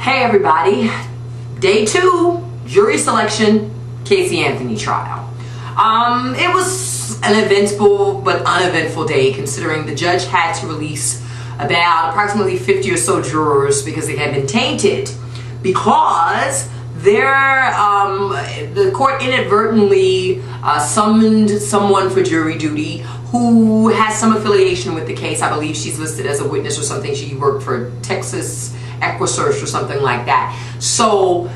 Hey everybody, day 2, jury selection, Casey Anthony trial. It was an eventful but uneventful day, considering the judge had to release about approximately 50 or so jurors because they had been tainted because the court inadvertently summoned someone for jury duty who has some affiliation with the case. I believe she's listed as a witness or something. She worked for Texas Equisearch or something like that. So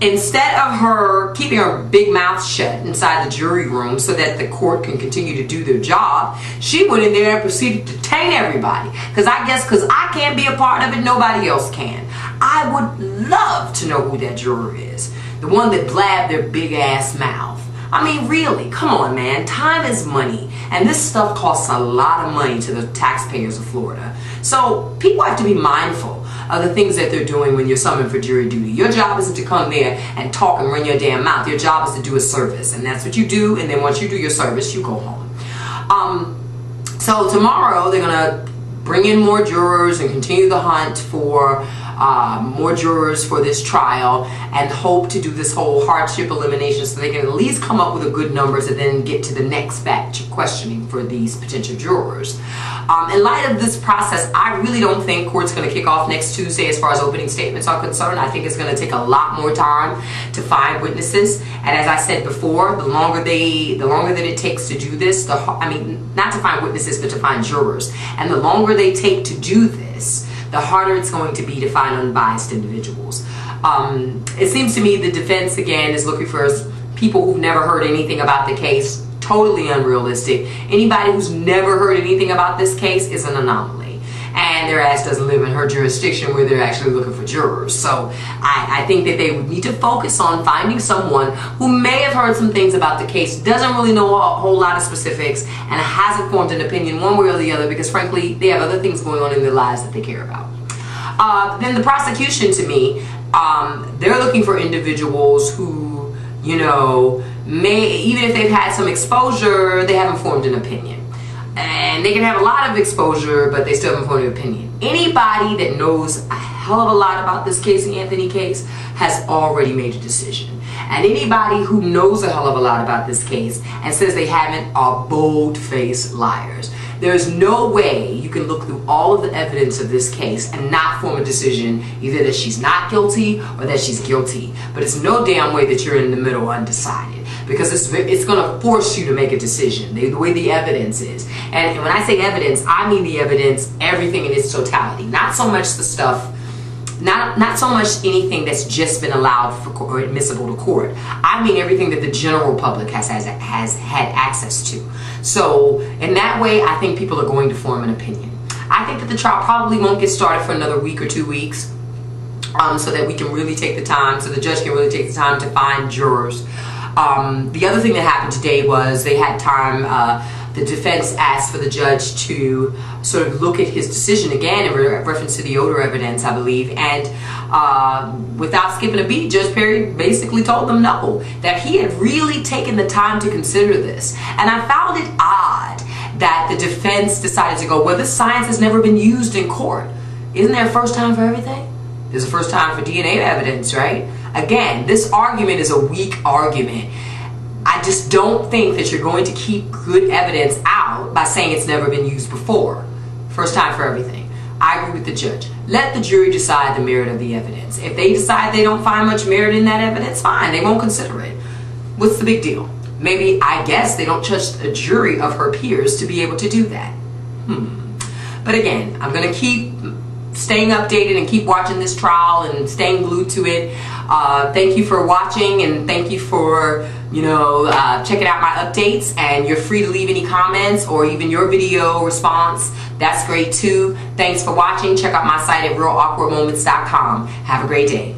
instead of her keeping her big mouth shut inside the jury room so that the court can continue to do their job, she went in there and proceeded to taint everybody. Because I can't be a part of it, nobody else can. I would love to know who that juror is. The one that blabbed their big ass mouth. I mean, really, come on, man. Time is money. And this stuff costs a lot of money to the taxpayers of Florida. So people have to be mindful of the things that they're doing when you're summoned for jury duty. Your job isn't to come there and talk and run your damn mouth. Your job is to do a service. And that's what you do. And then once you do your service, you go home. So tomorrow, they're going to bring in more jurors and continue the hunt for more jurors for this trial, and hope to do this whole hardship elimination so they can at least come up with a good numbers and then get to the next batch of questioning for these potential jurors. In light of this process, I really don't think court's going to kick off next Tuesday as far as opening statements are concerned. I think it's going to take a lot more time to find witnesses, and as I said before, the longer that it takes to do this, not to find witnesses but to find jurors, and the longer they take to do this, the harder it's going to be to find unbiased individuals. It seems to me the defense, again, is looking for people who've never heard anything about the case. Totally unrealistic. Anybody who's never heard anything about this case is an anomaly. And their ass doesn't live in her jurisdiction where they're actually looking for jurors. So I think that they would need to focus on finding someone who may have heard some things about the case, doesn't really know a whole lot of specifics, and hasn't formed an opinion one way or the other because, frankly, they have other things going on in their lives that they care about. Then the prosecution, to me, they're looking for individuals who, you know, even if they've had some exposure, they haven't formed an opinion. And they can have a lot of exposure, but they still haven't formed an opinion. Anybody that knows a hell of a lot about this Casey Anthony case has already made a decision. And anybody who knows a hell of a lot about this case and says they haven't are bold-faced liars. There's no way you can look through all of the evidence of this case and not form a decision either that she's not guilty or that she's guilty. But it's no damn way that you're in the middle undecided, because it's going to force you to make a decision, the way the evidence is. And when I say evidence, I mean the evidence, everything in its totality. Not so much the stuff, not so much anything that's just been allowed for or admissible to court. I mean everything that the general public has had access to. So in that way, I think people are going to form an opinion. I think that the trial probably won't get started for another week or 2 weeks, so that we can really take the time, so the judge can really take the time to find jurors. The other thing that happened today was they had time, the defense asked for the judge to sort of look at his decision again in reference to the odor evidence, I believe, and without skipping a beat, Judge Perry basically told them no, that he had really taken the time to consider this. And I found it odd that the defense decided to go, well, this science has never been used in court. Isn't there a first time for everything? There's a first time for DNA evidence, right? Again, this argument is a weak argument. I just don't think that you're going to keep good evidence out by saying it's never been used before. First time for everything. I agree with the judge. Let the jury decide the merit of the evidence. If they decide they don't find much merit in that evidence, fine, they won't consider it. What's the big deal? Maybe, I guess, they don't trust a jury of her peers to be able to do that. But again, I'm going to keep staying updated and keep watching this trial and staying glued to it. Thank you for watching, and thank you for, checking out my updates. And you're free to leave any comments or even your video response. That's great too. Thanks for watching. Check out my site at realawkwardmoments.com. Have a great day.